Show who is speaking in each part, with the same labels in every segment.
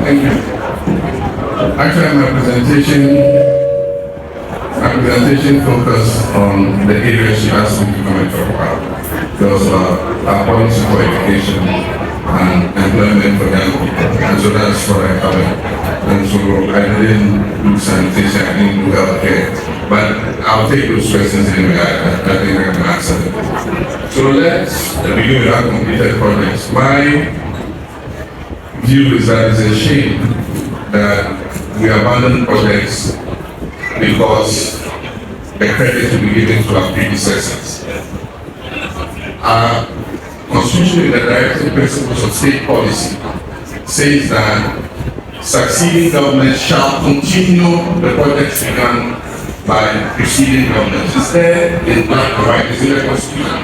Speaker 1: Thank you. Actually, my presentation focused on the areas you asked me to come and talk about. There was our policy for education and employment for young people, and so that's what I covered. And so I didn't do sanitation, I didn't do healthcare, but I'll take those questions anyway. I think I can answer them. So let's begin with our completed projects. My view is that it's a shame that we abandon projects because the credit will be given to our predecessors. Our Constitution in the directive principles of state policy says that succeeding governments shall continue the projects begun by preceding governments. It's there in black and white, it's in the Constitution.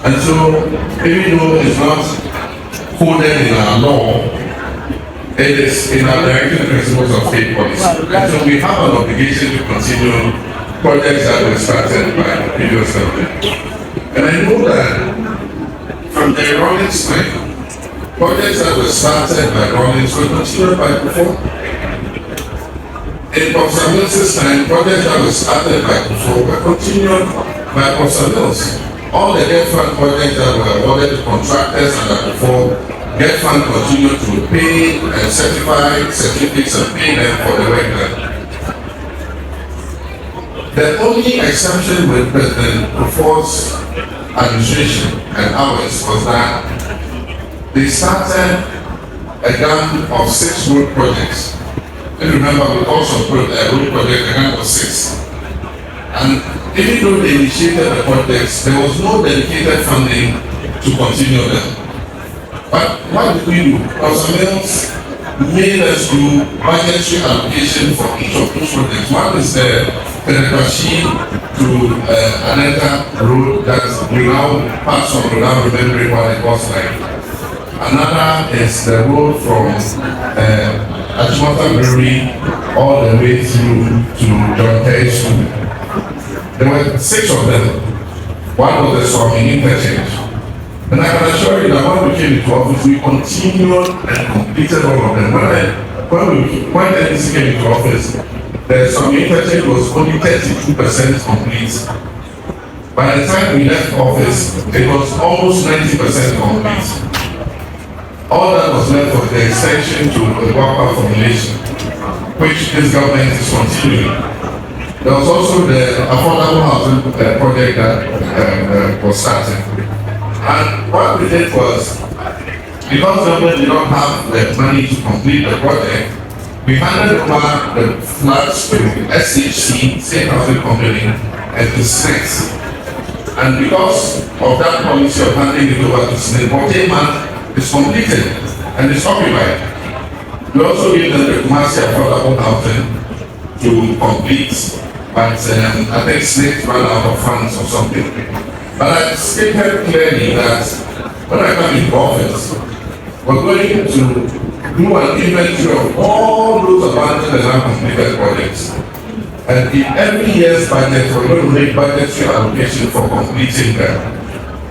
Speaker 1: And so, even though it's not coded in our law, it is in our directive principles of state policy. And so we have an obligation to continue projects that were started by the previous government. And I know that from the Rawlings time, projects that were started by Rawlings were continued by before. In Professor Mills's time, projects that were started by before were continued by Professor Mills. All the debt fund projects that were awarded to contractors and that before, debt fund continued to pay and certify certificates and pay them for the work done. The only exception with President Kufuor's administration and ours was that they started a gang of 6 road projects. If you remember, we also put a road project, a gang of 6. And even though they initiated the projects, there was no dedicated funding to continue them. But what did we do? Professor Mills made us do budgetary allocation for each of those projects. One is the Penekashi to Aneta road that we now pass on without remembering what it was like. Another is the road from Achimota Brewery all the way through to John Terry School. There were 6 of them. One was the Swami Interchange. And I can assure you that when we came into office, we continued and completed all of them. When the NDC came into office, the Swami Interchange was only 32% complete. By the time we left office, it was almost 90% complete. All that was left was the extension to the Wapa formulation, which this government is continuing. There was also the affordable housing project that was started. And what we did was, because government did not have the money to complete the project, we handed over the flats to SHC, State Housing Company, and to SNEX. And because of that policy of handing it over to SNEX, Boteman is completed and is occupied. We also gave them the Kumasi affordable housing to complete, but I think SNEX ran out of funds or something. But I stated clearly that when I come into office, we're going to do an inventory of all those abandoned and uncompleted projects. And in every year's budget, we're going to make budgetary allocation for completing them.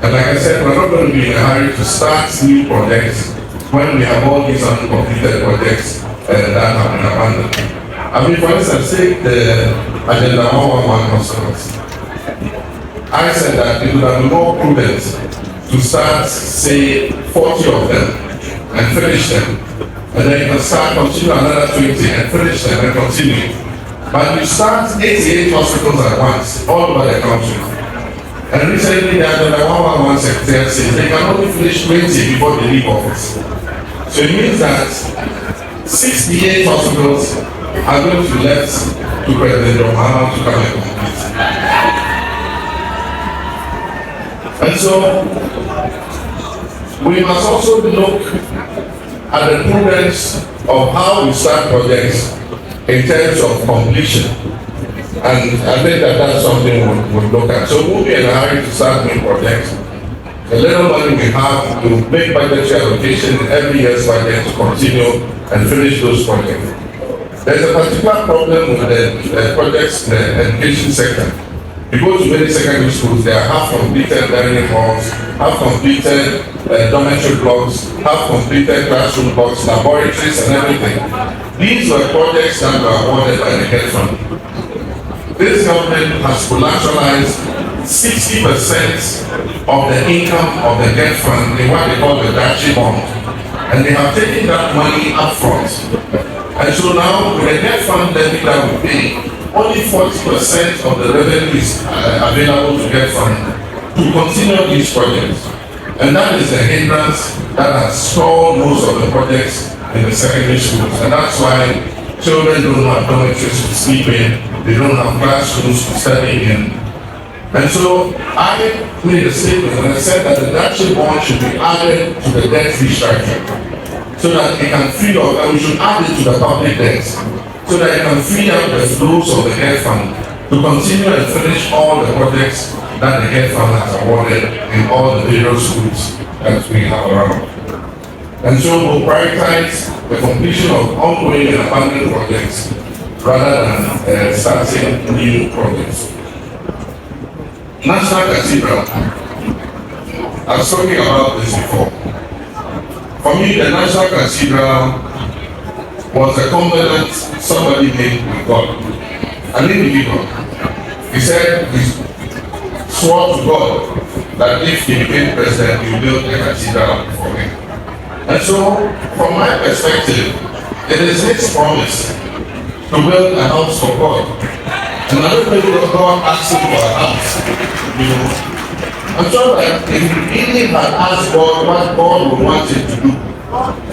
Speaker 1: And like I said, we're not going to be in a hurry to start new projects when we have all these uncompleted projects that have been abandoned. I mean, for instance, take the Agenda 111 consultants. I said that it would have been more prudent to start, say, 40 of them and finish them. And then you can start, continue another 20 and finish them and continue. But you start 88 hospitals at once, all over the country. And recently, the Agenda 111 secretary says they can only finish 20 before they leave office. So it means that 68 hospitals are going to be left to President Mahama to come and complete. And so, we must also look at the prudence of how we start projects in terms of completion. And I think that that's something we'll look at. So we'll be in a hurry to start new projects. The little money we have to make budgetary allocation in every year's budget to continue and finish those projects. There's a particular problem with the projects in the education sector. You go to many secondary schools, they are half completed learning halls, half completed dormitory blocks, half completed classroom blocks, laboratories and everything. These were projects that were awarded by the GET Fund. This government has collateralized 60% of the income of the GET Fund in what they call the Dachi bond. And they have taken that money up front. And so now, with the GET Fund levy that we pay, only 40% of the revenue is available to GET Fund to continue these projects. And that is the hindrance that has stalled most of the projects in the secondary schools. And that's why children don't have dormitories to sleep in, they don't have classrooms to study in. And so I made a statement and I said that the Dachi bond should be added to the debt restructuring so that it can free up, and we should add it to the public debt so that it can free up the flows of the GET Fund to continue and finish all the projects that the GET Fund has awarded in all the various schools that we have around. And so we'll prioritize the completion of ongoing and abandoned projects rather than starting new projects. National Cathedral. I was talking about this before. For me, the National Cathedral was a covenant somebody made with God. An individual. He said, he swore to God that if he became president, he would build a cathedral for him. And so, from my perspective, it is his promise to build a house for God. And I don't think that God asked him for a house. You know, I'm sure that if he really had asked God what God would want him to do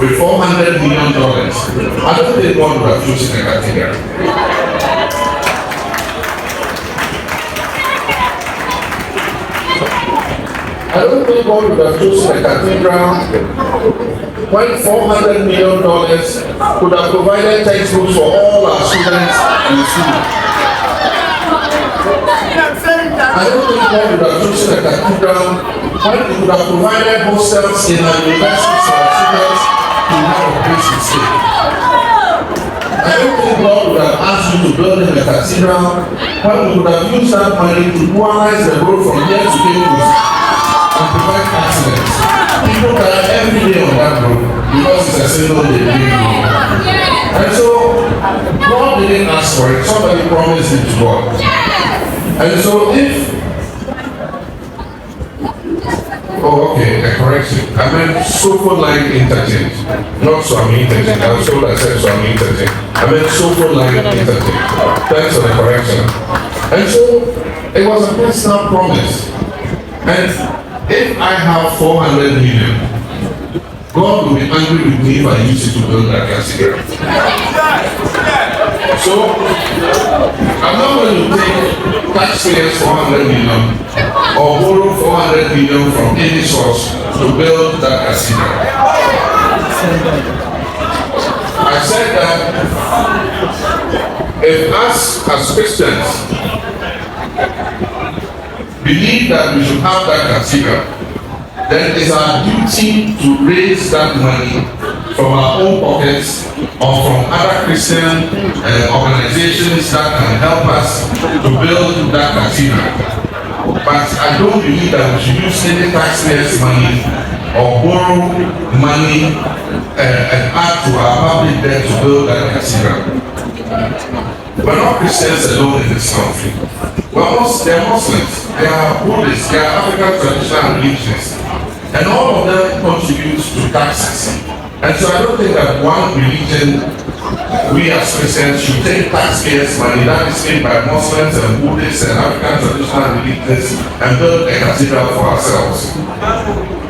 Speaker 1: with $400 million, I don't think God would have chosen a cathedral. I don't think God would have chosen a cathedral when $400 million could have provided textbooks for all our students in school. I don't think God would have chosen a cathedral when it could have provided hostels in our universities for our students to have a place to stay. I don't think God would have asked you to build in a cathedral when we could have used that money to dualize the road from here to Cambridge and prevent accidents. People die every day on that road because it's a single day road. And so God didn't ask for it, somebody promised it to God. And so if a correction. I meant Sofo Line Interchange, not Swami Interchange. I was told I said Swami Interchange. I meant Sofo Line Interchange. Thanks for the correction. And so it was a personal promise. And if I have 400 million, God will be angry with me if I use it to build that cathedral. So I'm not going to take taxpayers 400 million or borrow 400 million from any source to build that cathedral. I said that if us as Christians believe that we should have that cathedral, then it's our duty to raise that money from our own pockets or from other Christian organizations that can help us to build that cathedral. But I don't believe that we should use any taxpayers' money or borrow money and add to our public debt to build that cathedral. We're not Christians alone in this country. They are Muslims, they are Buddhists, they are African traditional religions. And all of them contribute to taxes. And so I don't think that one religion, we as Christians, should take taxpayers' money that is paid by Muslims and Buddhists and African traditional religions and build a cathedral for ourselves.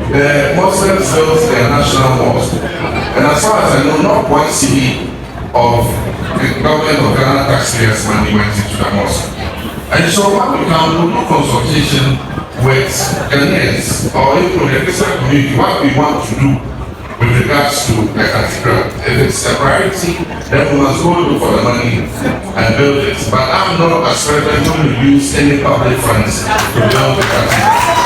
Speaker 1: The Muslims built their national mosque. And as far as I know, not one cedi of the government of Ghana taxpayers' money went into the mosque. And so what we can do consultation with Ghanaians or even the Christian community, what we want to do with regards to the cathedral. If it's a priority, then we must go look for the money and build it. But I'm not as president going to use any public funds to build the cathedral.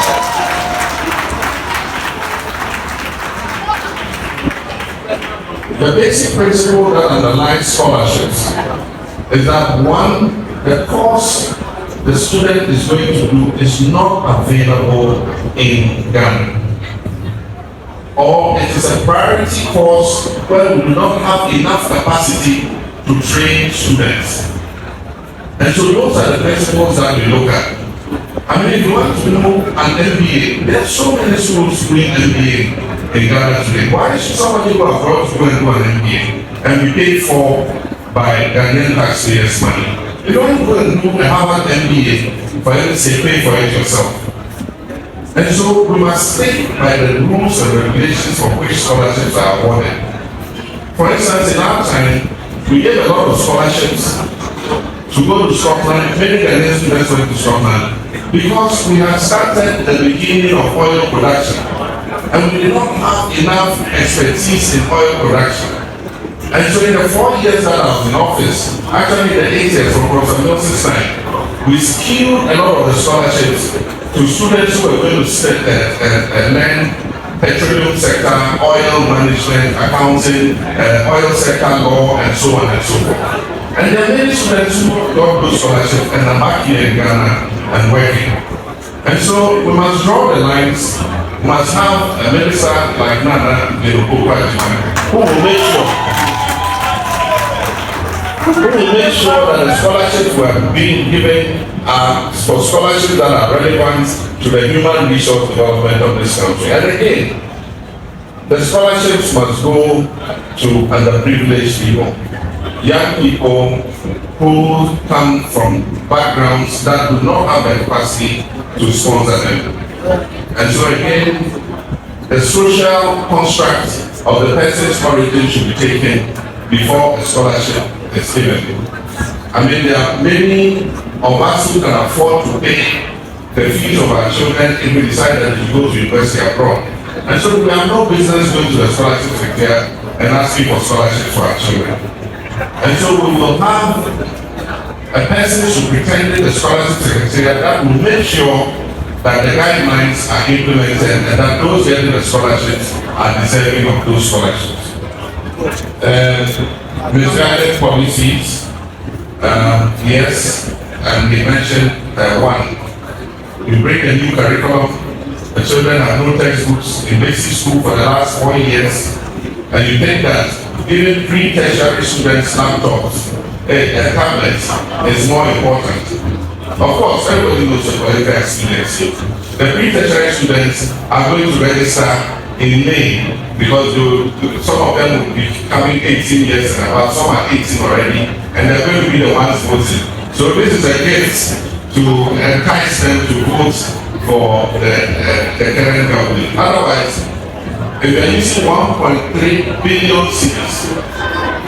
Speaker 1: The basic principle that underlies scholarships is that one, the course the student is going to do is not available in Ghana. Or it is a priority course where we do not have enough capacity to train students. And so those are the principles that we look at. I mean, if you want to know an MBA, there are so many schools doing MBA in Ghana today. Why should somebody go abroad to go and do an MBA and be paid for by Ghanaian taxpayers' money? You don't go and do a Harvard MBA for you to say pay for it yourself. And so we must stick by the rules and regulations for which scholarships are awarded. For instance, in our time, we gave a lot of scholarships to go to Scotland. Many Ghanaian students went to Scotland because we had started the beginning of oil production and we did not have enough expertise in oil production. And so in the 4 years that I was in office, actually in the 8 years from Professor Nelson's time, we skewed a lot of the scholarships to students who were going to learn petroleum sector, oil management, accounting, oil sector law, and so on and so forth. And there are many students who got those scholarships and are back here in Ghana and working. And so we must draw the lines. We must have a minister like Nana who will make sure that the scholarships were being given for scholarships that are relevant to the human resource development of this country. And again, the scholarships must go to underprivileged people, young people who come from backgrounds that do not have the capacity to sponsor them. And so again, the social construct of the person's origin should be taken before a scholarship is given. I mean, there are many of us who can afford to pay the fees of our children if we decide that to go to university abroad. And so we have no business going to the scholarship secretariat and asking for scholarships for our children. And so we will have a person superintending the scholarship secretariat that will make sure that the guidelines are implemented and that those getting the scholarships are deserving of those scholarships. Misguided policies, yes, and they mentioned one. We bring a new curriculum. The children have no textbooks in basic school for the last 4 years, and you think that giving pre-tertiary students laptops and tablets is more important. Of course, everybody knows the political experience. The pre-tertiary students are going to register in May because some of them will be coming 18 years and about, some are 18 already, and they're going to be the ones voting. So this is a gift to entice them to vote for the current government. Otherwise, if you're using 1.3 billion cedis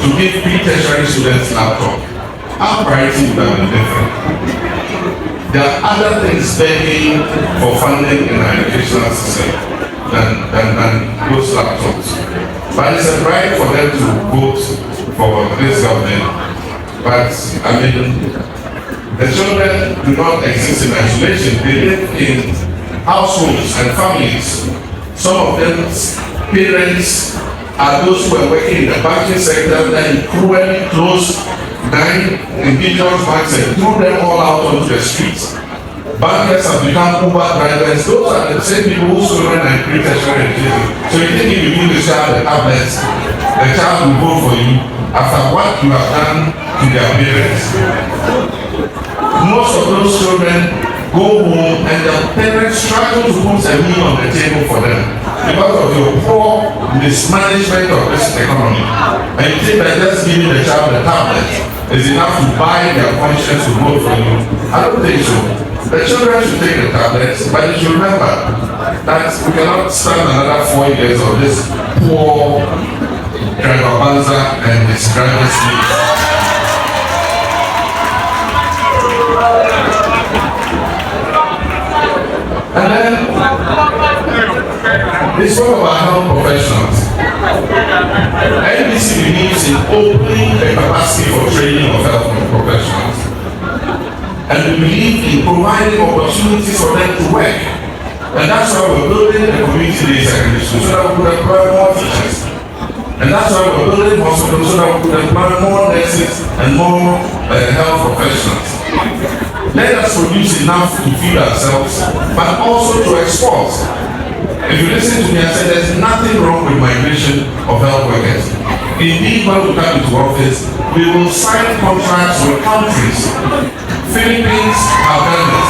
Speaker 1: to give pre-tertiary students laptop, our priority would have been different. There are other things begging for funding in our educational system than those laptops. But it's a right for them to vote for this government. But I mean, the children do not exist in isolation. They live in households and families. Some of them's parents are those who are working in the banking sector that cruelly closed 9 indigenous banks and threw them all out onto the streets. Bankers have become Uber drivers. Those are the same people whose children are in pre-tertiary education. So you think if you give the child a tablet, the child will vote for you after what you have done to their parents. Most of those children go home and their parents struggle to put a meal on the table for them because of your poor mismanagement of this economy. And you think that just giving the child a tablet is enough to buy their conscience to vote for you. I don't think so. The children should take the tablets, but they should remember that we cannot stand another 4 years of this poor driver Banza and his driver's leave. And then, this one of our health professionals. NBC believes in opening the capacity for training of health professionals. And we believe in providing opportunities for them to work. And that's why we're building the community-based secondary school so that we could employ more teachers. And that's why we're building hospitals so that we could employ more nurses and more health professionals. let us produce enough to feed ourselves, but also to export. If you listen to me, I said there's nothing wrong with migration of health workers. Indeed, when we come into office, we will sign contracts with countries. Philippines have done it.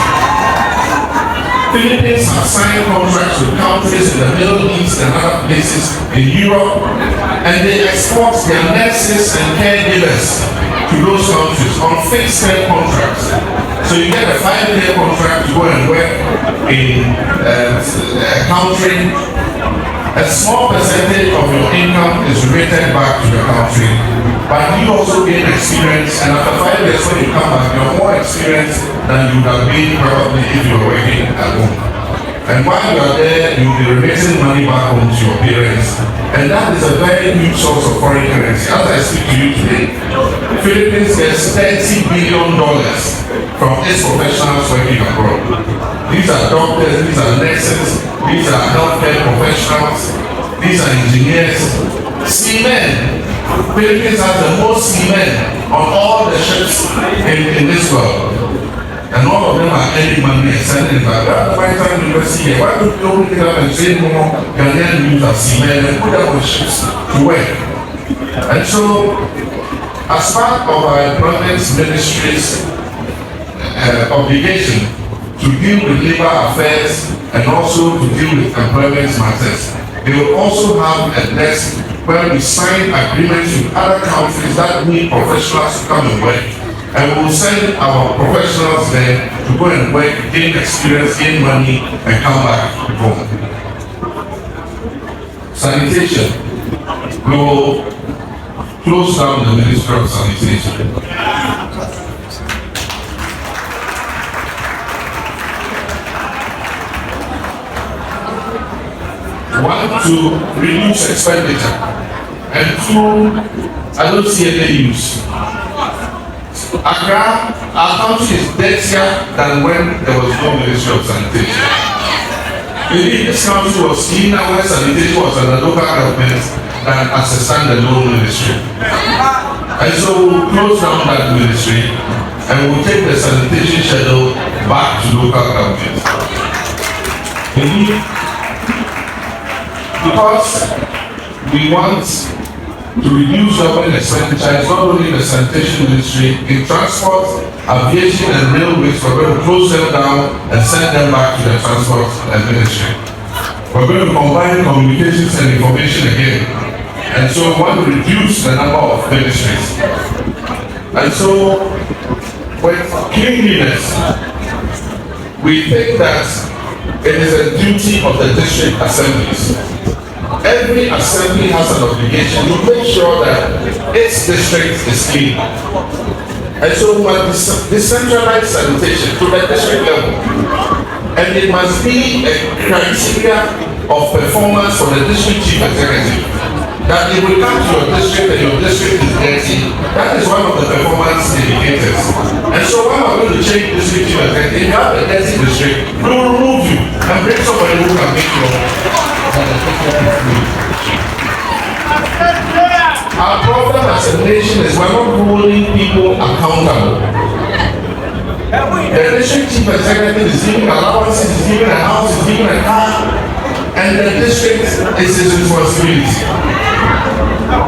Speaker 1: Philippines have signed contracts with countries in the Middle East and other places in Europe, and they export their nurses and caregivers to those countries on fixed-term contracts. So you get a 5-year contract to go and work in a country. A small percentage of your income is remitted back to the country, but you also gain experience, and after 5 years when you come back, you're more experienced than you would have been probably if you were working at home. And while you are there, you'll be remitting money back home to your parents, and that is a very huge source of foreign currency. As I speak to you today, Philippines gets $30 billion from its professionals working abroad. These are doctors, these are nurses, these are healthcare professionals, these are engineers, seamen. Philippines has the most seamen on all the ships in this world. And all of them are earning money and sending it back. That's why time university here. Why don't you open it up and train more Ghanaian youth as seamen and put them on ships to work? And so, as part of our employment ministry's obligation to deal with labor affairs and also to deal with employment matters, they will also have a desk where we sign agreements with other countries that need professionals to come and work. And we will send our professionals there to go and work, gain experience, gain money, and come back home. Sanitation. We will close down the Ministry of Sanitation. One, to reduce expenditure, and two, I don't see any use. Accra, our country is dirtier than when there was no Ministry of Sanitation. Indeed, this country was cleaner when sanitation was under local government than as a standalone ministry. And so we'll close down that ministry and we'll take the sanitation schedule back to local government. Indeed, because we want to reduce government expenditure, it's not only the sanitation ministry, in transport, aviation and railways, we're going to close them down and send them back to the transport ministry. We're going to combine communications and information again. And so we want to reduce the number of ministries. And so with cleanliness, we think that it is a duty of the district assemblies. Every assembly has an obligation to make sure that its district is clean. And so we must decentralize sanitation to the district level. And it must be a criteria of performance for the district chief executive. That if we come to your district and your district is dirty, that is one of the performance indicators. And so when we're going to change district chief executive, if you have a dirty district, we will remove you and bring somebody who can make your Our problem as a nation is we're not holding people accountable. The district chief executive is giving allowances, is giving a house, is giving a car, and the district is his responsibility.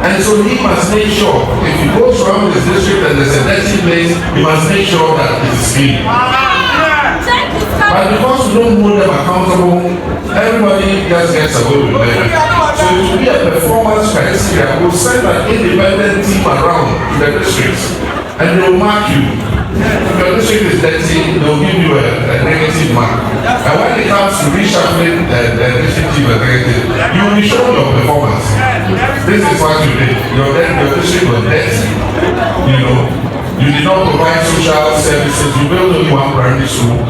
Speaker 1: And so he must make sure, if he goes around his district and there's a dirty place, he must make sure that it is clean. But because we don't hold them accountable, everybody just gets away with it. So it will be a performance criteria. We'll send an independent team around to the districts and they will mark you. If your district is dirty, they'll give you a negative mark. And when it comes to reshuffling the district team executive, you will be shown your performance. This is what you did. Your district was dirty. You did not provide social services. You built only one primary school.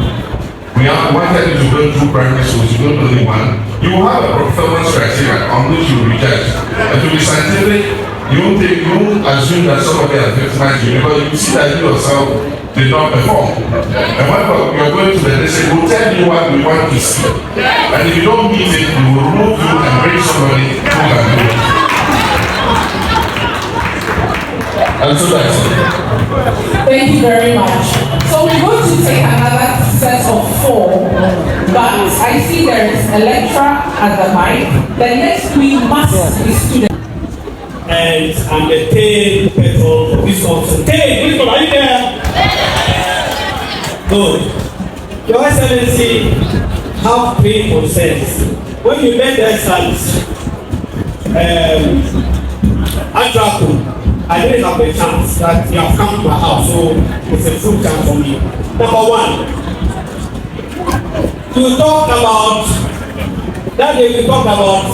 Speaker 1: We wanted you to build 2 primary schools, you build only 1. You will have a performance criteria on which you will be judged. And to be scientific, you won't assume that somebody has victimized you because you see that you yourself did not perform. And when you are going to the district, we'll tell you what we want to see. And if you don't meet it, we will remove you and bring somebody who can do it. And so that's it.
Speaker 2: Thank you very much. So we're going to take another set of 4, but I see there is a lecturer at the mic. The next 3 must be students.
Speaker 3: And I'm the tail petrol of this country. Tail, Bristol, are you there? Good. Your Excellency, have 3 concerns. When you met the Excellency, Adraco, I didn't have a chance that you have come to my house, so it's a full chance for me. Number 1, to talk about, that day we talk about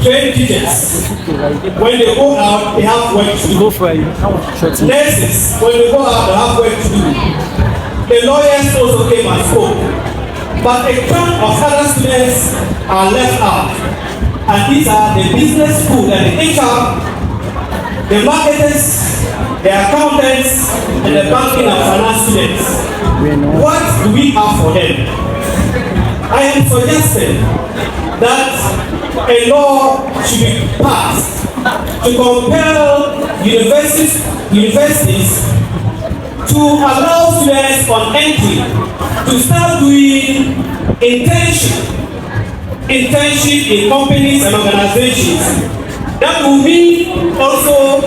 Speaker 3: trained teachers. When they go out, they have work to do. Nurses, when they go out, they have work to do. The lawyers also came and spoke. But a chunk of other students are left out. And these are the business school and the HR, the marketers, the accountants, and the banking and finance students. What do we have for them? I am suggesting that a law should be passed to compel universities to allow students on entry to start doing internship in companies and organizations. That will be also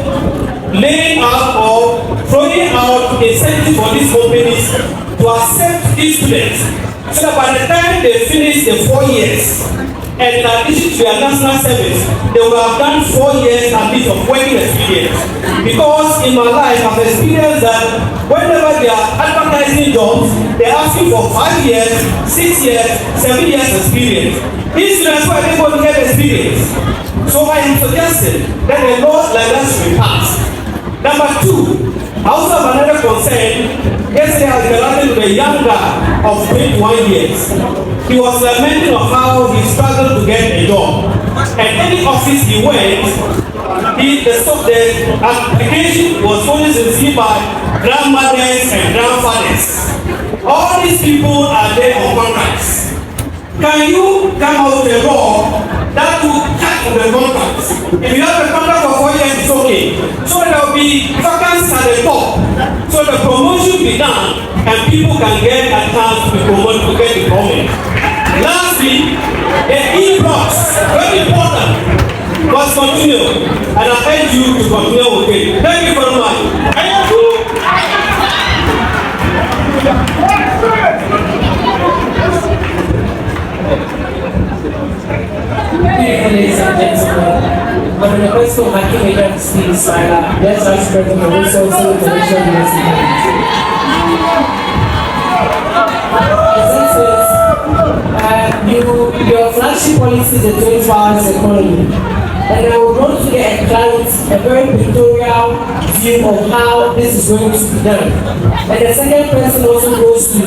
Speaker 3: laying out or throwing out incentives for these companies to accept these students, so that by the time they finish the 4 years, and in addition to their national service, they will have done 4 years at least of working experience. Because in my life, I've experienced that whenever they are advertising jobs, they're asking for 5 years, 6 years, 7 years experience. These students were able to get experience. So I am suggesting that a law like that should be passed. Number 2, I also have another concern. Yesterday I was interacting with a young guy of 21 years. He was lamenting of how he struggled to get a job. And any office he went, the application was only received by grandmothers and grandfathers. All these people are there on contracts. Can you come out with a law that will cut the contracts? If you have a contract for 4 years, it's okay. So there will be vacancies at the top. So the promotion will be done and people can get a chance to be promoted to get the government. Lastly, the e-blocks, very important, must continue. And I urge you to continue with it. Thank you very much.
Speaker 2: Ladies and gentlemen, I'm the request of Haki Media Steve Sala, Yes Vice President of Resources International University. Your flagship policy is the 24 hours economy. And I would want to get a very pictorial view of how this is going to be done. And the second person also goes to,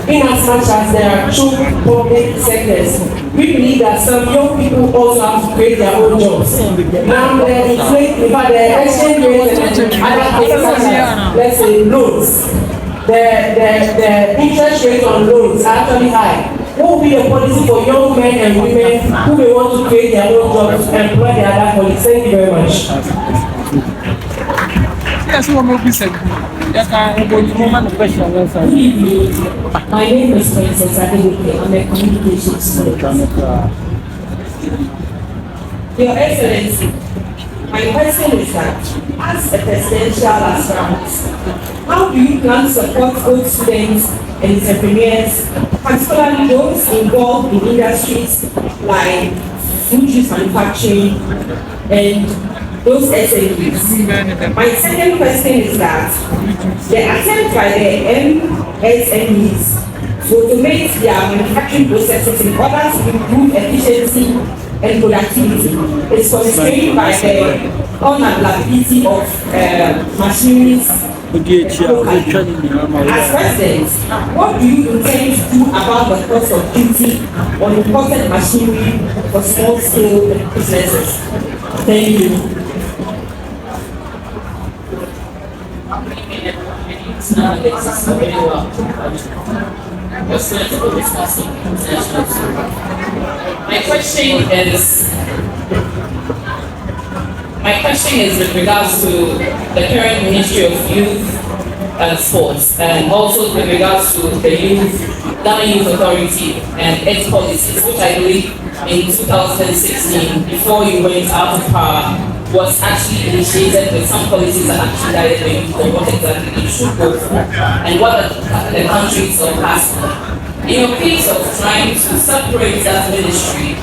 Speaker 2: in as much as there are two public sectors, we believe that some young people also have to create their own jobs. Now, the exchange rate and other things such as, let's say, loans. The interest rate on loans are actually high. What will be the policy for young men and women who may want to create their own jobs and employ their other colleagues? Thank you very much.
Speaker 4: Yes, what will be said?
Speaker 2: My name is Princess Adeleke. I'm a communications student. Your Excellency, my question is that, as a presidential aspirant, how do you plan to support both students and entrepreneurs, particularly those involved in industries like food juice manufacturing and those SMEs? My second question is that the attempt by the MSMEs to automate their manufacturing processes in order to improve efficiency and productivity is constrained by the unavailability of machineries. As president, what do you intend to do about the cost of duty on imported machinery for small-scale businesses? Thank you. My question is,
Speaker 5: My question is with regards to the current Ministry of Youth and Sports, and also with regards to the Ghana Youth Authority and its policies, which I believe in 2016, before you went out of power, was actually initiated with some policies that actually guided the youth on what exactly they should go for and what the country itself has for. In your case of trying to separate that ministry,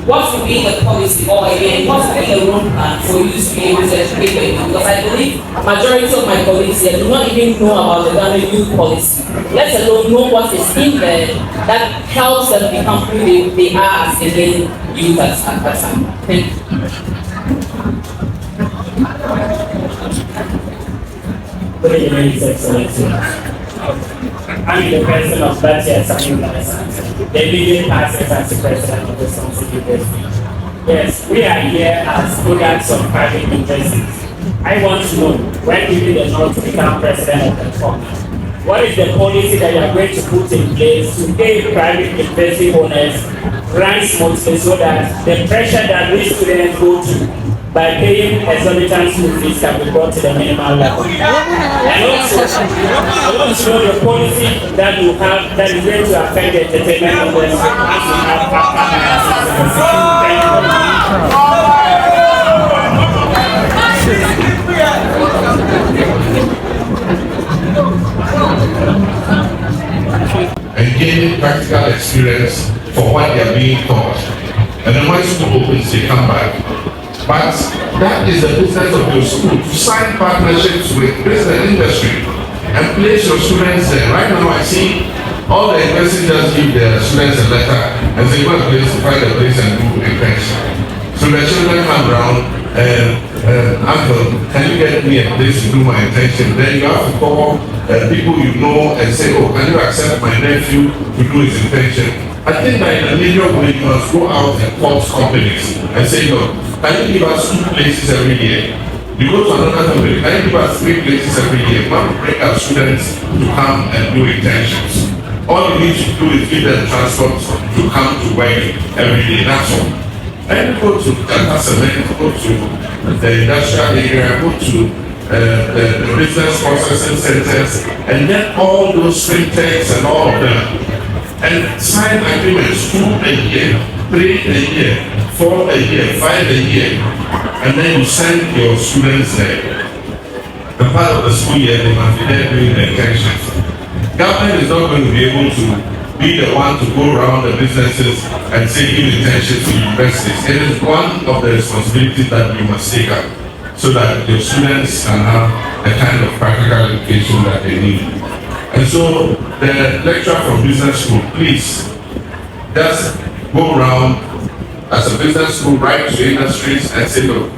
Speaker 5: what would be the policy, or again, what would be the road plan for you to be able to educate the youth? Because I believe majority of my colleagues here do not even know about the Ghana youth policy, let alone know what is in there that helps them become who they are as a youth at that time. Thank you.
Speaker 6: Good evening, His Excellency. I'm the president of that year's the leading passes as the president of the Sonsik University. Yes, we are here as products of private universities. I want to know, when will you be the North to become president of the company? What is the policy that you are going to put in place to pay private university owners rent smoothly so that the pressure that we students go to by paying exorbitant school fees can be brought to the minimal level? And also, I want to know the policy that you have that is going to affect the entertainment industry as we have
Speaker 1: and gaining practical experience for what they are being taught. And then when school opens, they come back. But that is the business of your school, to sign partnerships with business industry and place your students there. Right now I see all the universities just give their students a letter and say, go and find a place and do internship. So the children come around and uncle, can you get me a place to do my internship? Then you have to call people you know and say, oh, can you accept my nephew to do his internship? I think that in a major way you must go out and call companies and say, look, can you give us 2 places every year? You go to another company, can you give us 3 places every year? We want to bring our students to come and do internships. All you need to do is give them transport to come to work every day, that's all. And go to data cement, go to the industrial area, go to the business processing centers, and get all those fintechs and all of them, and sign agreements 2 a year, 3 a year, 4 a year, 5 a year, and then you send your students there. The part of the school year, they must be there doing the internships. Government is not going to be able to be the one to go around the businesses and say give internships to universities. It is one of the responsibilities that you must take up so that your students can have the kind of practical education that they need. And so the lecturer from business school, please just go around as a business school, write to industries and say, look,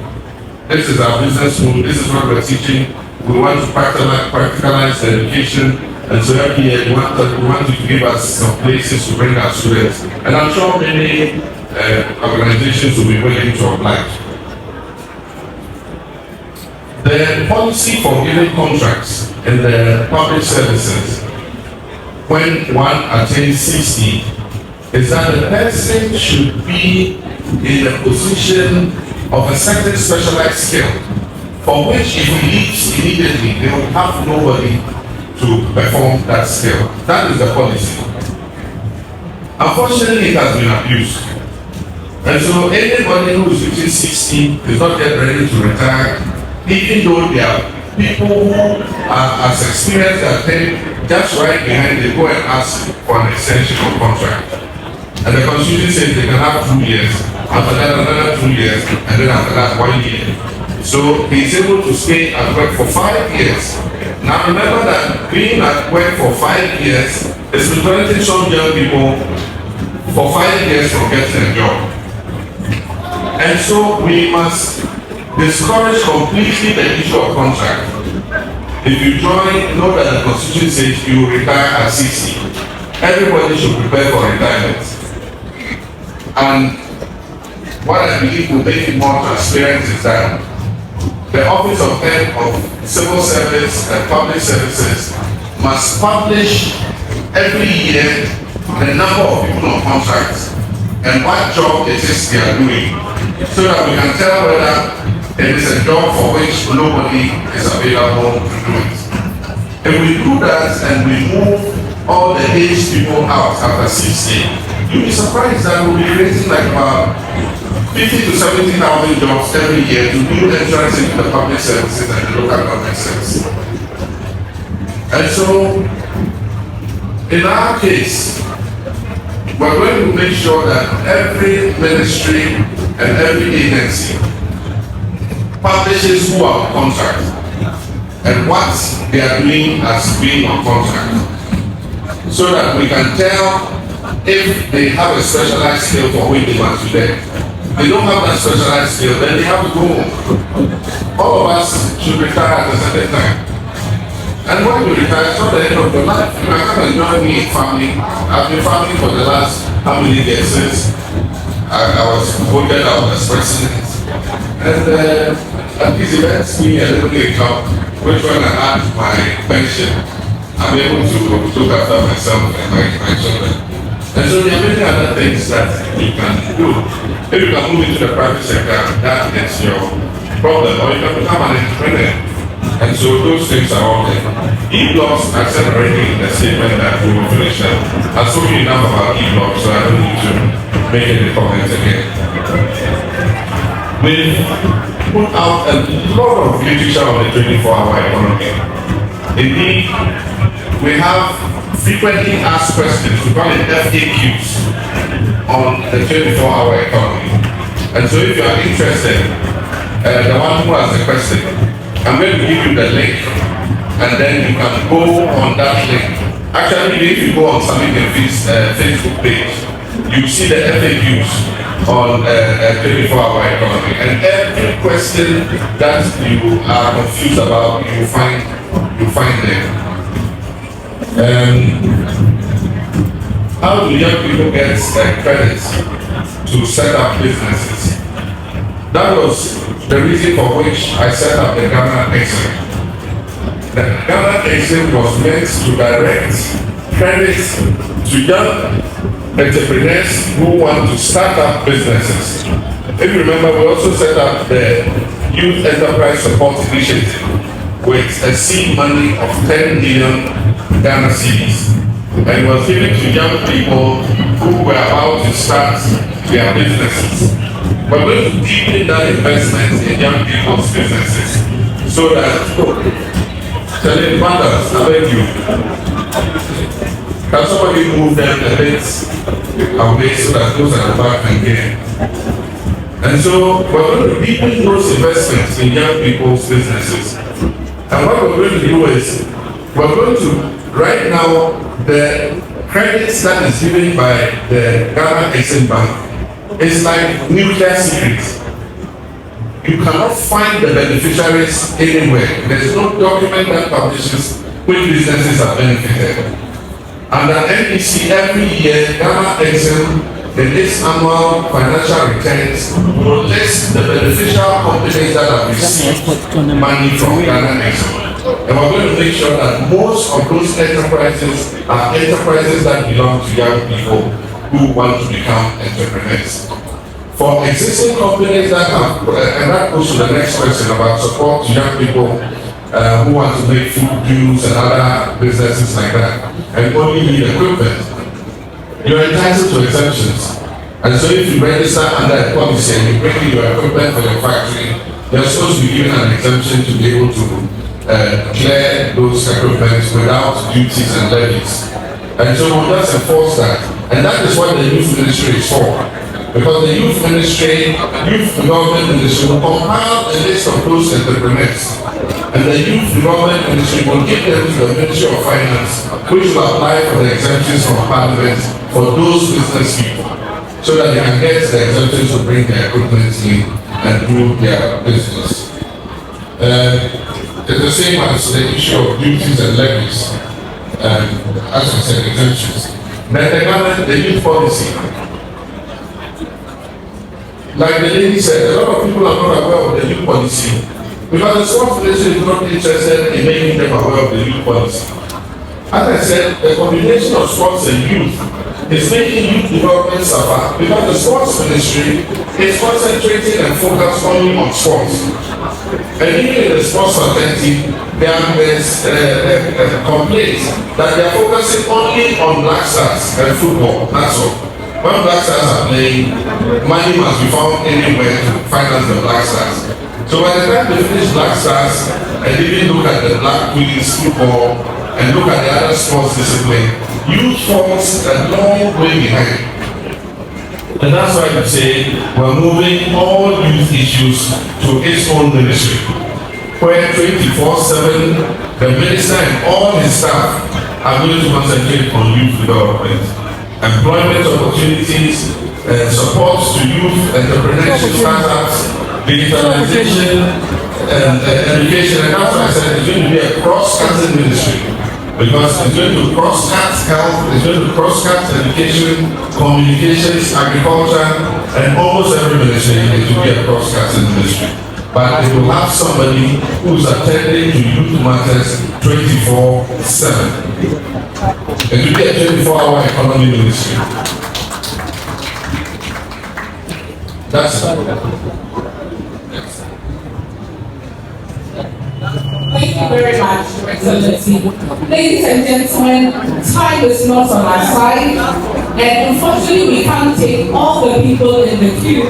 Speaker 1: this is our business school, this is what we're teaching, we want to practicalize the education, and so every year we want you to give us some places to bring our students. And I'm sure many organizations will be willing to oblige. The policy for giving contracts in the public services when one attains 60 is that the person should be in a position of a certain specialized skill for which if he leaves immediately they will have nobody to perform that skill. That is the policy. Unfortunately, it has been abused. And so anybody who is between 60 is not yet ready to retire, even though there are people who are as experienced as them, just right behind, they go and ask for an extension of contract. And the Constitution says they can have 2 years, after that another 2 years, and then after that 1 year. So he's able to stay at work for 5 years. Now remember that being at work for 5 years is preventing some young people for 5 years from getting a job. And so we must discourage completely the issue of contract. If you join, know that the Constitution says you retire at 60. Everybody should prepare for retirement. And what I believe will make it more transparent is that the Office of Head of Civil Service and Public Services must publish every year the number of people on contracts and what job it is they are doing, so that we can tell whether it is a job for which nobody is available to do it. If we do that and we move all the aged people out after 60, you'll be surprised that we'll be creating like about 50 to 70,000 jobs every year to new entrants into the public services and the local government services. And so, in our case, we're going to make sure that every ministry and every agency publishes who are on contract and what they are doing as being on contract, so that we can tell if they have a specialized skill for which they must be there. They don't have that specialized skill, then they have to go home. All of us should retire at a certain time. And when you retire, it's not the end of your life. You can come and join me in farming. I've been farming for the last how many years since I was voted out as president. And at these events, give me a little income, which when I add my pension, I'm able to look after myself and my children. And so there are many other things that you can do. If you can move into the private sector, that is your problem, or you can become an entrepreneur. And so those things are all there. E-blocks, I said already in the statement that we will finish them. I've spoken enough about e-blocks, so I don't need to make any comments again. We've put out a lot of literature on the 24-hour economy. Indeed, we have frequently asked questions, we call it FAQs, on the 24-hour economy. And so if you are interested, the one who has the question, I'm going to give you the link, and then you can go on that link. Actually, if you go on Sammy Murphy's Facebook page, you see the FAQs on 24-hour economy. And every question that you are confused about, you find there. How do young people get credit to set up businesses? That was the reason for which I set up the Ghana Exim. The Ghana Exim was meant to direct credit to young entrepreneurs who want to start up businesses. If you remember, we also set up the Youth Enterprise Support Initiative with a seed money of 10 million Ghana cedis, and it was given to young people who were about to start their businesses. We're going to deepen that investment in young people's businesses so that, telling fathers, I beg you, can somebody move them a bit away so that those at the back can get? And so we're going to deepen those investments in young people's businesses. And what we're going to do is, we're going to, right now, the credits that is given by the Ghana Exim Bank is like nuclear secrets. You cannot find the beneficiaries anywhere. There's no document that publishes which businesses are benefited. Under NEC, every year, Ghana Exim, in its annual financial returns, will list the beneficial companies that have received money from Ghana Exim. And we're going to make sure that most of those enterprises are enterprises that belong to young people who want to become entrepreneurs. For existing companies that have, and that goes to the next question about support to young people who want to make food deals and other businesses like that, and only need equipment, you're entitled to exemptions. And so if you register under a policy and you bring in your equipment for your factory, you're supposed to be given an exemption to be able to clear those equipment without duties and levies. And so we'll just enforce that. And that is what the youth ministry is for. Because the youth ministry, youth development ministry will compile a list of those entrepreneurs. And the youth development ministry will give them to the Ministry of Finance, which will apply for the exemptions from Parliament for those business people, so that they can get the exemptions to bring their equipment in and do their business. It's the same as the issue of duties and levies, as I said, exemptions. Then the youth policy. Like the lady said, a lot of people are not aware of the youth policy because the sports ministry is not interested in making them aware of the youth policy. As I said, the combination of sports and youth is making youth development suffer because the sports ministry is concentrating and focused only on sports. And even in the sports fraternity, there's complaints that they are focusing only on black stars and football. That's all. When black stars are playing, money must be found anywhere to finance the black stars. So by the time they finish black stars and even look at the black queens football and look at the other sports discipline, youth falls a long way behind. And that's why we say we're moving all youth issues to its own ministry, where 24/7 the minister and all his staff are going to concentrate on youth development, employment opportunities, support to youth entrepreneurship startups, digitalization, and education. And that's why I said it's going to be a cross-cutting ministry. Because it's going to cross-cut health, it's going to cross-cut education, communications, agriculture, and almost every ministry is to be a cross-cutting ministry. But it will have somebody who's attending to youth matters 24/7. It will be a 24-hour economy ministry. That's it.
Speaker 5: Thank you very much, Your Excellency. Ladies and gentlemen, time is not on our side, and unfortunately we can't take all the people in the queue.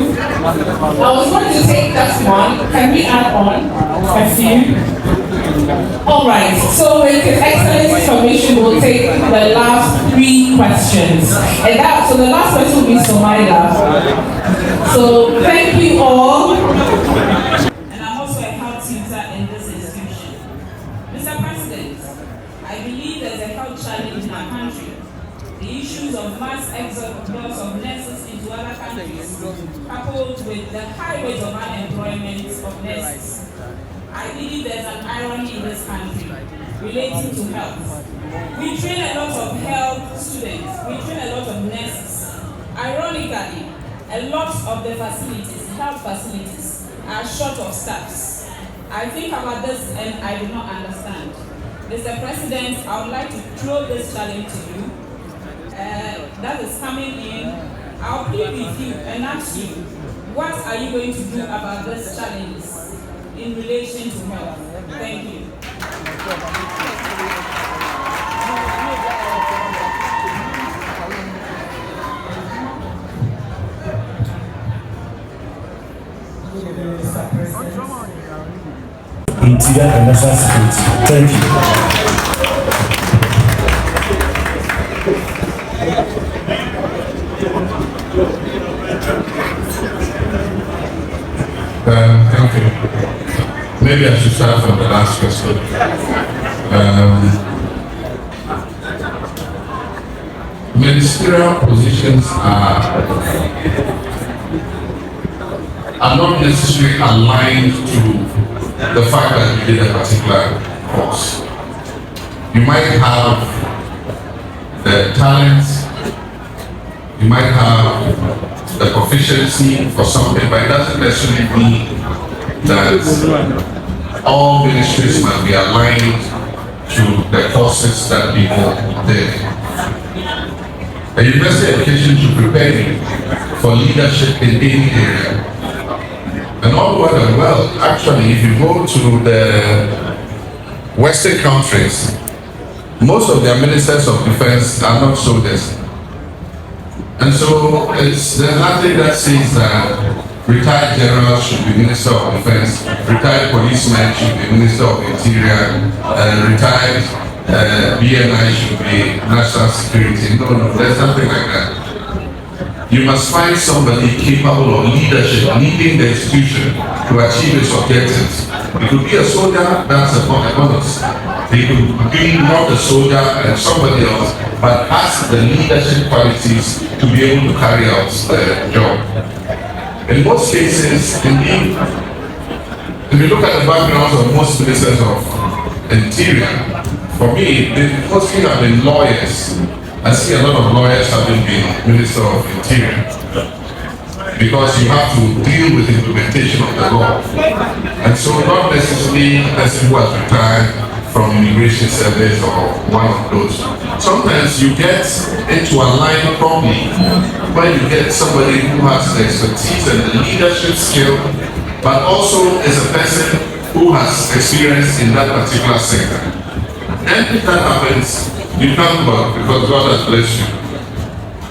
Speaker 5: I was going to take just one. Can we add on a few? All right, so with His Excellency's permission, we'll take the last 3 questions. And so the last question will be Somalia. So thank you all. And I'm also a health tutor in this institution. Mr. President, I believe there's a health challenge in our country. The issues of mass exodus of nurses into other countries, coupled with the high rate of unemployment of nurses. I believe there's an irony in this country relating to health. We train a lot of health students, we train a lot of nurses. Ironically, a lot of the facilities, health facilities, are short of staffs. I think about this and I do not understand. Mr. President, I would like to throw this challenge to you. That is coming in. I'll plead with you and ask you, what are you going to do about these challenges in relation to health? Thank you.
Speaker 6: Interior and national security. Thank you.
Speaker 1: Thank you. Maybe I should start from the last question. Ministerial positions are not necessarily aligned to the fact that you did a particular course. You might have the talents, you might have the proficiency for something, but it doesn't necessarily mean that all ministries must be aligned to the courses that people did. A university education should prepare you for leadership in any area. And all over the world, actually, if you go to the Western countries, most of their ministers of defense are not soldiers. And so there's nothing that says that retired generals should be Minister of Defense, retired policemen should be Minister of Interior, retired BNI should be National Security. No, there's nothing like that. You must find somebody capable of leadership, leading the institution to achieve its objectives. It could be a soldier, that's a bonus. It could be not a soldier and somebody else, but has the leadership qualities to be able to carry out the job. In most cases, indeed, if you look at the backgrounds of most ministers of Interior, for me, they mostly have been lawyers. I see a lot of lawyers having been Minister of Interior because you have to deal with the implementation of the law. And so not necessarily a person who has retired from immigration service or one of those. Sometimes you get into a line properly where you get somebody who has the expertise and the leadership skill, but also is a person who has experience in that particular sector. And if that happens, you thank God because God has blessed you.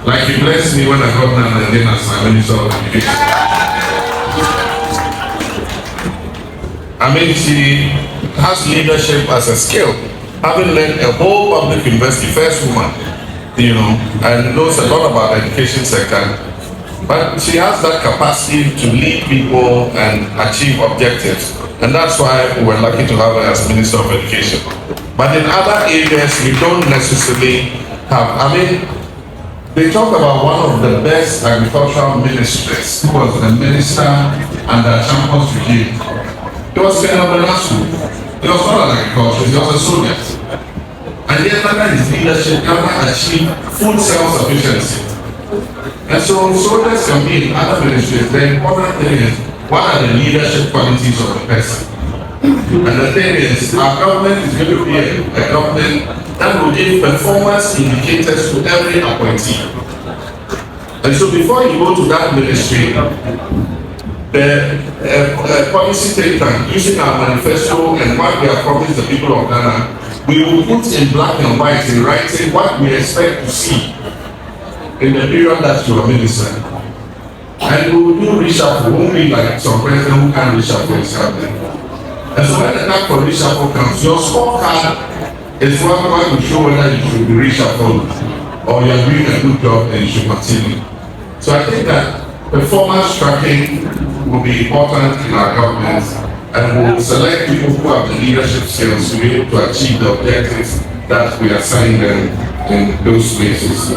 Speaker 1: Like He blessed me when I got down again as my Minister of Education. I mean, she has leadership as a skill, having led a whole public university, first woman, and knows a lot about the education sector. But she has that capacity to lead people and achieve objectives. And that's why we're lucky to have her as Minister of Education. But in other areas, we don't necessarily have. I mean, they talk about one of the best agricultural ministers who was the minister under Champo's regime. He was phenomenal. He was not an agriculturalist, he was a soldier. And yet, under his leadership, Ghana achieved food self-sufficiency. And so soldiers can be in other ministries. The important thing is, what are the leadership qualities of the person? And the thing is, our government is going to be a government that will give performance indicators to every appointee. And so before you go to that ministry, the policy think tank, using our manifesto and what we have promised the people of Ghana, we will put in black and white in writing what we expect to see in the period that you are minister. And we will do reshuffle. We won't be like some president who can't reshuffle his cabinet. And so when the time for reshuffle comes, your scorecard is what will show whether you should be reshuffled or you are doing a good job and you should continue. So I think that performance tracking will be important in our government, and we will select people who have the leadership skills to be able to achieve the objectives that we assign them in those places.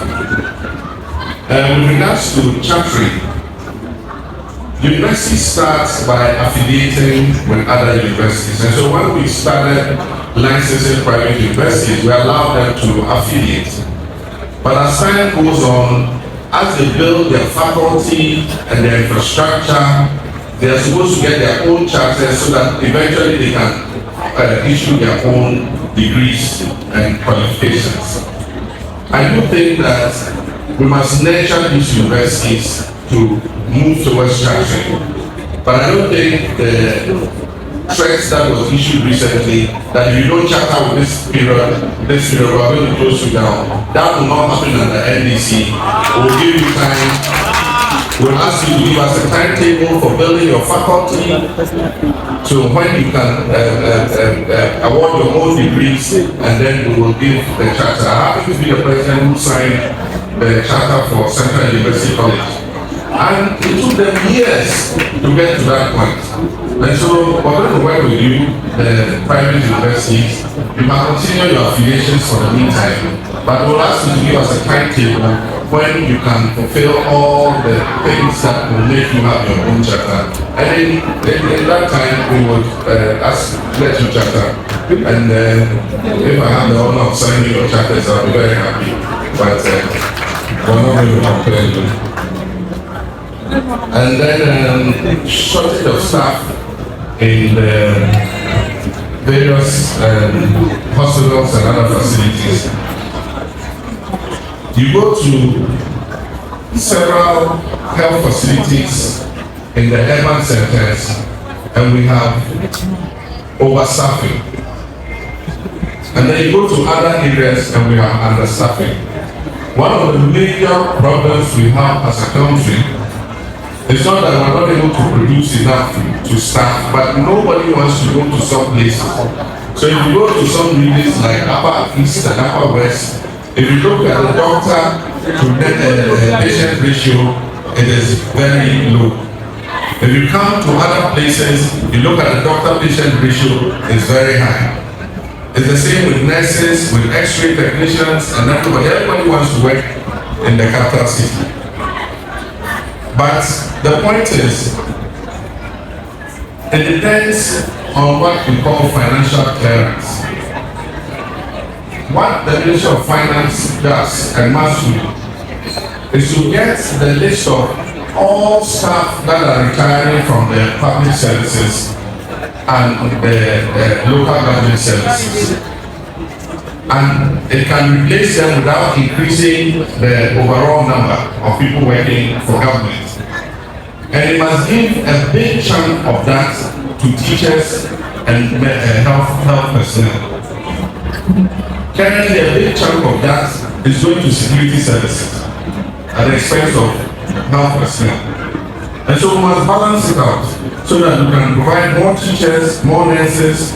Speaker 1: With regards to chartering, university starts by affiliating with other universities. And so when we started licensing private universities, we allowed them to affiliate. But as time goes on, as they build their faculty and their infrastructure, they are supposed to get their own charters so that eventually they can issue their own degrees and qualifications. I do think that we must nurture these universities to move towards chartering. But I don't think the threats that was issued recently, that if you don't charter with this period, we are going to close you down. That will not happen at the NDC. We'll give you time. We'll ask you to give us a timetable for building your faculty, so when you can award your own degrees, and then we will give the charter. I happen to be the president who signed the charter for Central University College. And it took them years to get to that point. And so we're going to work with you, the private universities. You can continue your affiliations for the meantime, but we'll ask you to give us a timetable when you can fulfill all the things that will make you have your own charter. And in that time, we would let you charter. And if I have the honor of signing your charters, I'll be very happy. But we're not going to compare you. And then shortage of staff in the various hospitals and other facilities. You go to several health facilities in the urban centers and we have overstaffing. And then you go to other areas and we have understaffing. One of the major problems we have as a country is not that we're not able to produce enough to staff, but nobody wants to go to some places. So if you go to some regions like Upper East and Upper West, if you look at the doctor to patient ratio, it is very low. If you come to other places, you look at the doctor-patient ratio, it's very high. It's the same with nurses, with X-ray technicians, and everybody. Everybody wants to work in the capital city. But the point is, it depends on what we call financial clearance. What the Ministry of Finance does and must do is to get the list of all staff that are retiring from the public services and the local government services. And it can replace them without increasing the overall number of people working for government. And it must give a big chunk of that to teachers and health personnel. Currently, a big chunk of that is going to security services at the expense of health personnel. And so we must balance it out so that we can provide more teachers, more nurses.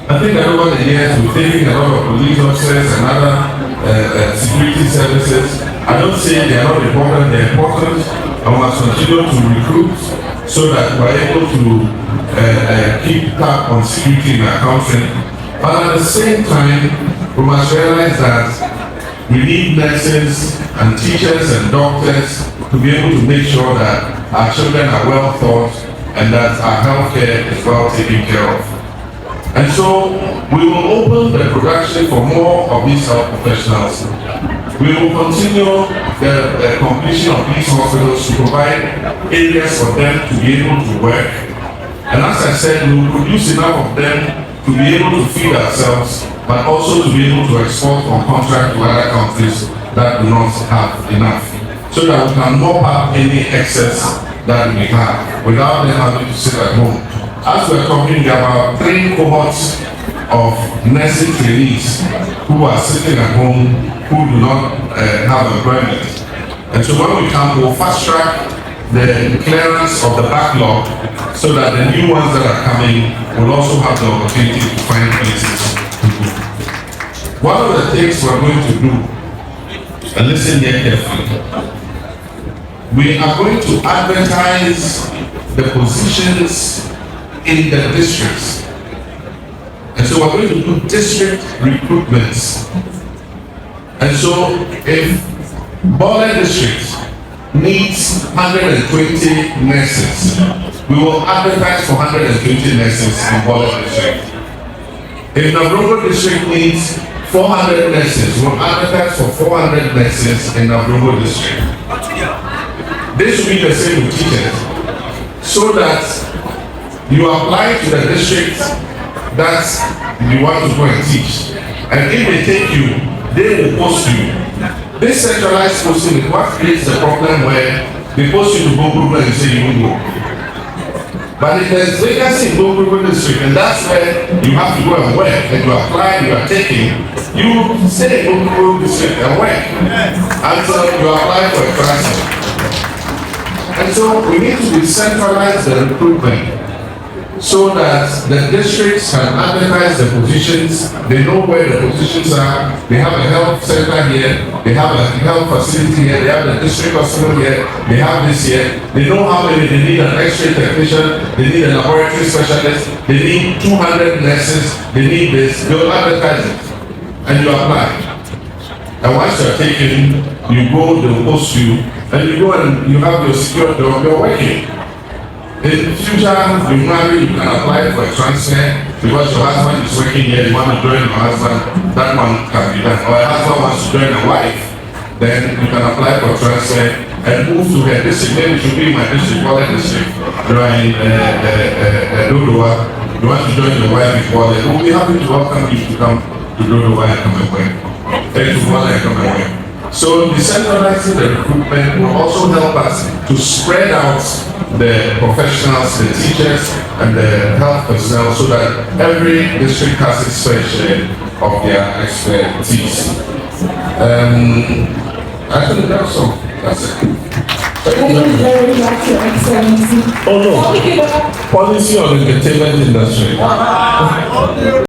Speaker 1: I think that over the years we've taken a lot of police officers and other security services. I don't say they are not important, they are important, and we must continue to recruit so that we are able to keep tab on security in our country. But at the same time, we must realize that we need nurses and teachers and doctors to be able to make sure that our children are well taught and that our healthcare is well taken care of. And so we will open the production for more of these health professionals. We will continue the completion of these hospitals to provide areas for them to be able to work. And as I said, we will produce enough of them to be able to feed ourselves, but also to be able to export on contract to other countries that do not have enough, so that we can mop up any excess that we have without them having to sit at home. As we're talking, there are about 3 cohorts of nursing trainees who are sitting at home who do not have employment. And so when we come, we'll fast track the clearance of the backlog so that the new ones that are coming will also have the opportunity to find places to go. One of the things we're going to do, and listen here carefully, we are going to advertise the positions in the districts. And so we're going to do district recruitments. And so if Bole district needs 120 nurses, we will advertise for 120 nurses in Bole district. If Nabrongo district needs 400 nurses, we'll advertise for 400 nurses in Nabrongo district. This will be the same with teachers, so that you apply to the district that you want to go and teach, and if they take you, they will post you. This centralized posting is what creates the problem where they post you to Bongo and say you won't go. But if there's vacancy in Bongo district, and that's where you have to go and work, and you apply, you are taking, you stay in Bongo district and work until you apply for a transfer. And so we need to decentralize the recruitment so that the districts can advertise the positions, they know where the positions are, they have a health center here, they have a health facility here, they have the district hospital here, they have this here, they know how many, they need an x-ray technician, they need a laboratory specialist, they need 200 nurses, they need this, they will advertise it, and you apply. And once you are taken, you go, they will post you, and you go and you have your secure job, you're working. In the future, you marry, you can apply for a transfer because your husband is working here, you want to join your husband, that one can be done. Or a husband wants to join a wife, then you can apply for transfer and move to her district. Maybe it should be my district, Bole district. You are in Dodowa, you want to join your wife in Bole. We'll be happy to welcome you to come to Dodowa and come and work. To Bole and come and work. So decentralizing the recruitment will also help us to spread out the professionals, the teachers, and the health personnel so that every district has its fair share of their expertise. I think that's all. That's it.
Speaker 2: Thank you very much, Your Excellency.
Speaker 1: Oh no, policy on the entertainment industry.